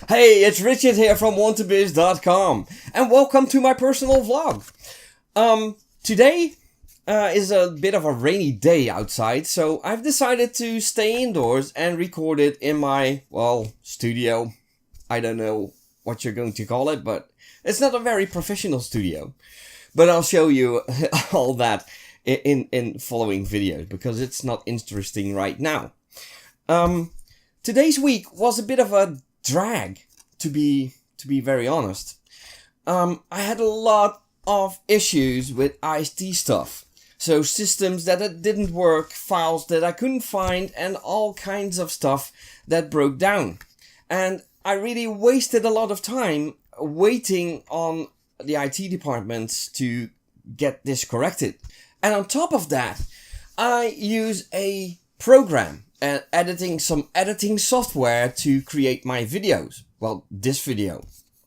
Hey, it's Richard here from Wantabiz.com, and welcome to my personal vlog. Today is a bit of a rainy day outside, so I've decided to stay indoors and record it in my, studio. I don't know what you're going to call it, but it's not a very professional studio. But I'll show you all that in following videos, because it's not interesting right now. Today's week was a bit of a drag, to be very honest. I had a lot of issues with IST stuff. So systems that didn't work, files that I couldn't find, and all kinds of stuff that broke down. And I really wasted a lot of time waiting on the IT departments to get this corrected. And on top of that, I use a program and some editing software to create my videos. Well, this video.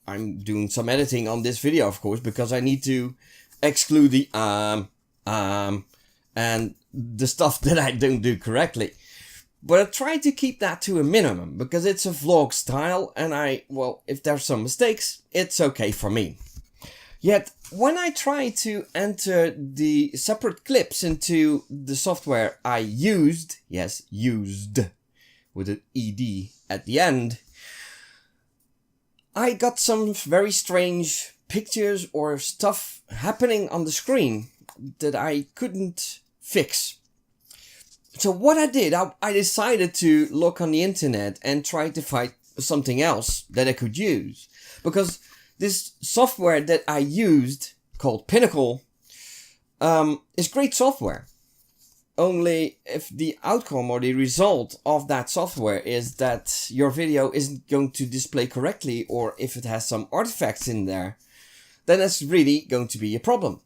I'm doing some editing on this video, of course, because I need to exclude the and the stuff that I don't do correctly. But I try to keep that to a minimum, because it's a vlog style, and if there's some mistakes, it's okay for me. Yet, when I try to enter the separate clips into the software I used, yes, used, with an ED at the end, I got some very strange pictures or stuff happening on the screen that I couldn't fix. So what I did, I decided to look on the internet and try to find something else that I could use. Because this software that I used, called Pinnacle, is great software. Only if the outcome or the result of that software is that your video isn't going to display correctly, or if it has some artifacts in there, then that's really going to be a problem.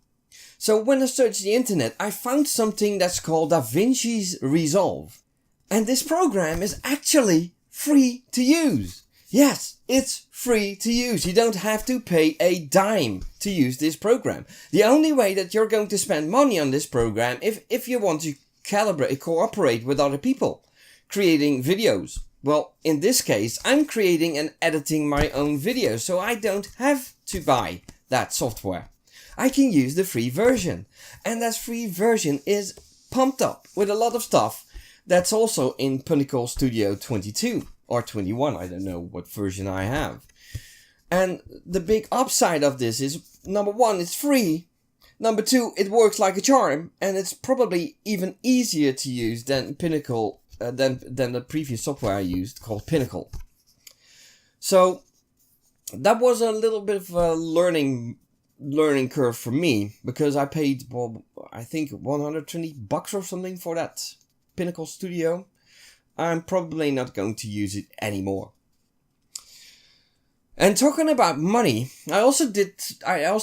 So when I searched the internet, I found something that's called Davinci Resolve. And this program is actually free to use. Yes, it's free to use. You don't have to pay a dime to use this program. The only way that you're going to spend money on this program if you want to cooperate with other people creating videos. Well, in this case, I'm creating and editing my own videos, so I don't have to buy that software. I can use the free version. And that free version is pumped up with a lot of stuff that's also in Pinnacle Studio 22. Or 21, I don't know what version I have. And the big upside of this is, number one, it's free. Number two, it works like a charm. And it's probably even easier to use than Pinnacle, than the previous software I used, called Pinnacle. So, that was a little bit of a learning curve for me. Because I paid, I think $120 or something for that Pinnacle Studio. I'm probably not going to use it anymore. And talking about money, I also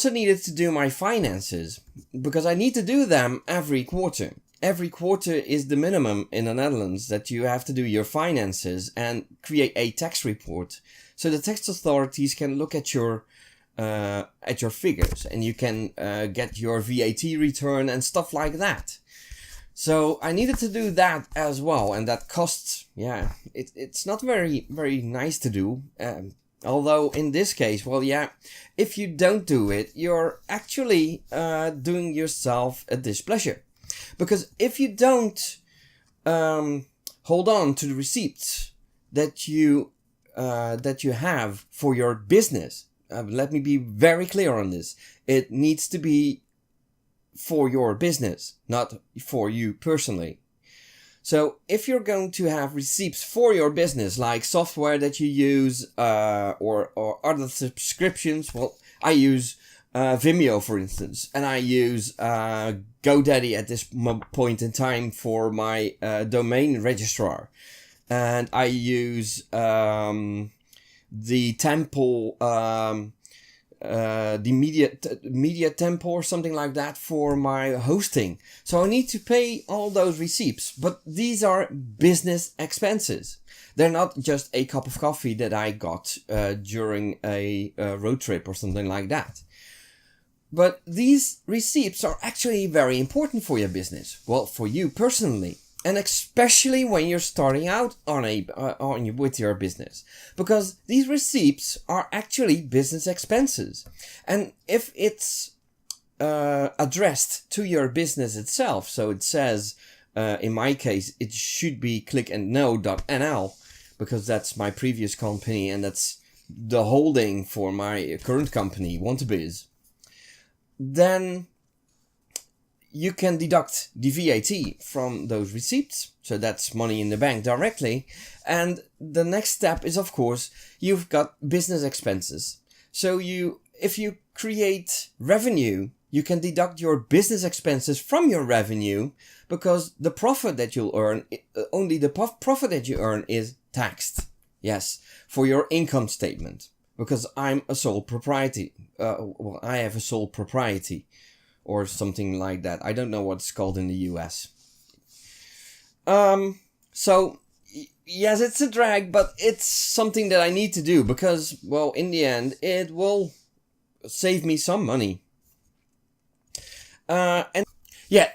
needed to do my finances, because I need to do them every quarter. Every quarter is the minimum in the Netherlands that you have to do your finances and create a tax report, so the tax authorities can look at your figures, and you can get your VAT return and stuff like that. So I needed to do that as well, and that costs, it's not very, very nice to do. Although in this case, if you don't do it, you're actually doing yourself a displeasure. Because if you don't hold on to the receipts that you have for your business, let me be very clear on this. It needs to be for your business, not for you personally. So if you're going to have receipts for your business, like software that you use, or other subscriptions, I use Vimeo, for instance, and I use GoDaddy at this point in time for my domain registrar, and I use the Temple, the media temple or something like that for my hosting. So I need to pay all those receipts, but these are business expenses. They're not just a cup of coffee that I got during a road trip or something like that. But these receipts are actually very important for your business. Well, for you personally. And especially when you're starting out with your business, because these receipts are actually business expenses. And if it's addressed to your business itself, so it says, in my case, it should be clickandknow.nl, because that's my previous company and that's the holding for my current company, Wantabiz, then you can deduct the VAT from those receipts. So that's money in the bank directly. And the next step is, of course, you've got business expenses. So if you create revenue, you can deduct your business expenses from your revenue, because the profit that you'll earn, only the profit that you earn is taxed. Yes, for your income statement. Because I'm a sole proprietor. I have a sole propriety. Or something like that. I don't know what it's called in the US. So, yes, it's a drag, but it's something that I need to do because, well, in the end, it will save me some money. And yeah,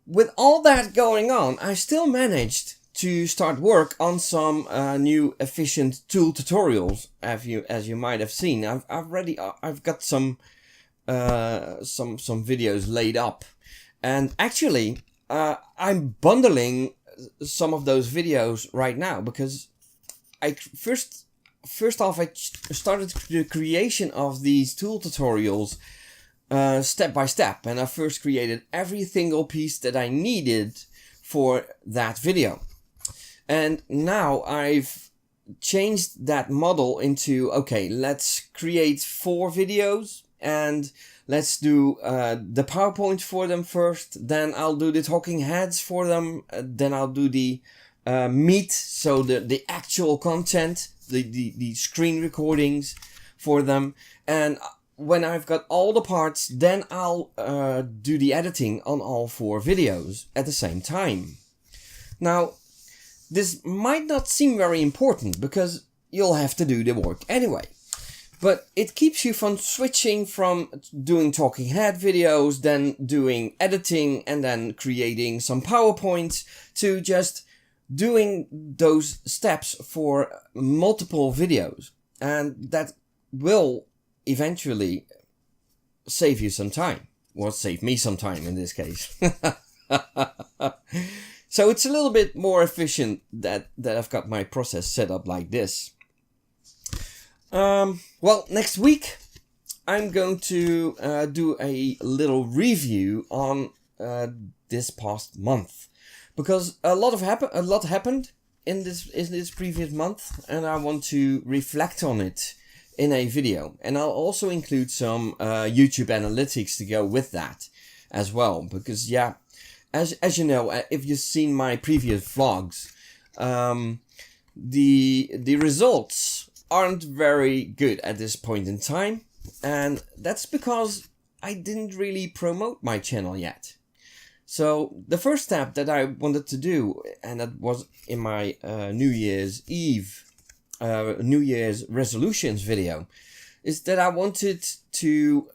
with all that going on, I still managed to start work on some new efficient tool tutorials. As you might have seen, I've got some videos laid up, and actually I'm bundling some of those videos right now, because I first off I started the creation of these tool tutorials step by step, and I first created every single piece that I needed for that video, and now I've changed that model into, okay, let's create 4 videos. And let's do the PowerPoint for them first. Then I'll do the talking heads for them. Then I'll do the meat, so the actual content, the screen recordings for them. And when I've got all the parts, then I'll do the editing on all 4 videos at the same time. Now, this might not seem very important because you'll have to do the work anyway. But it keeps you from switching from doing talking head videos, then doing editing, and then creating some PowerPoints, to just doing those steps for multiple videos. And that will eventually save you some time. Or save me some time in this case. So it's a little bit more efficient that I've got my process set up like this. Well, next week I'm going to do a little review on this past month, because a lot happened in this previous month, and I want to reflect on it in a video. And I'll also include some YouTube analytics to go with that as well, because yeah, as you know, if you've seen my previous vlogs, the results aren't very good at this point in time, and that's because I didn't really promote my channel yet. So the first step that I wanted to do, and that was in my New Year's resolutions video, is that I wanted to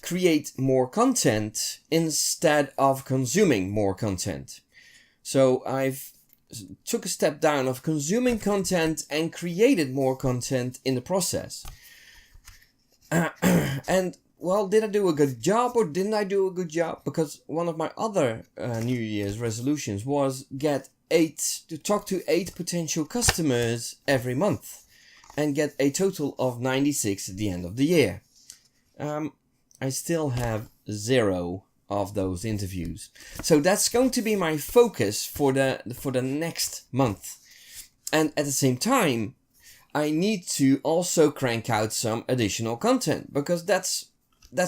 create more content instead of consuming more content. So I've took a step down of consuming content and created more content in the process. And, well, did I do a good job or didn't I do a good job? Because one of my other New Year's resolutions was to talk to 8 potential customers every month and get a total of 96 at the end of the year. I still have 0 of those interviews. So that's going to be my focus for the next month. And at the same time, I need to also crank out some additional content, because that's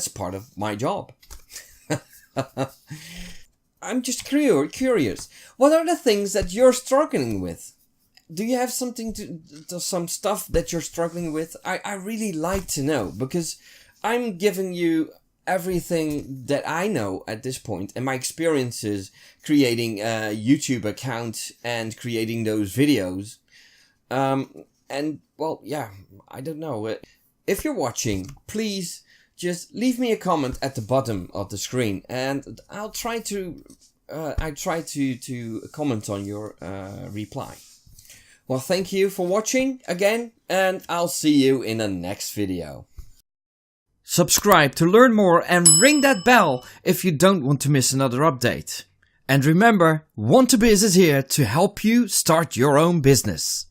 part of my job. I'm just curious. What are the things that you're struggling with? Do you have some stuff that you're struggling with? I really like to know, because I'm giving you everything that I know at this point, and my experiences creating a YouTube account and creating those videos. And, well, yeah, I don't know. If you're watching, please just leave me a comment at the bottom of the screen, and I'll try to I try to comment on your reply. Well, thank you for watching again, and I'll see you in the next video. Subscribe to learn more and ring that bell if you don't want to miss another update. And remember, Wantabiz is here to help you start your own business.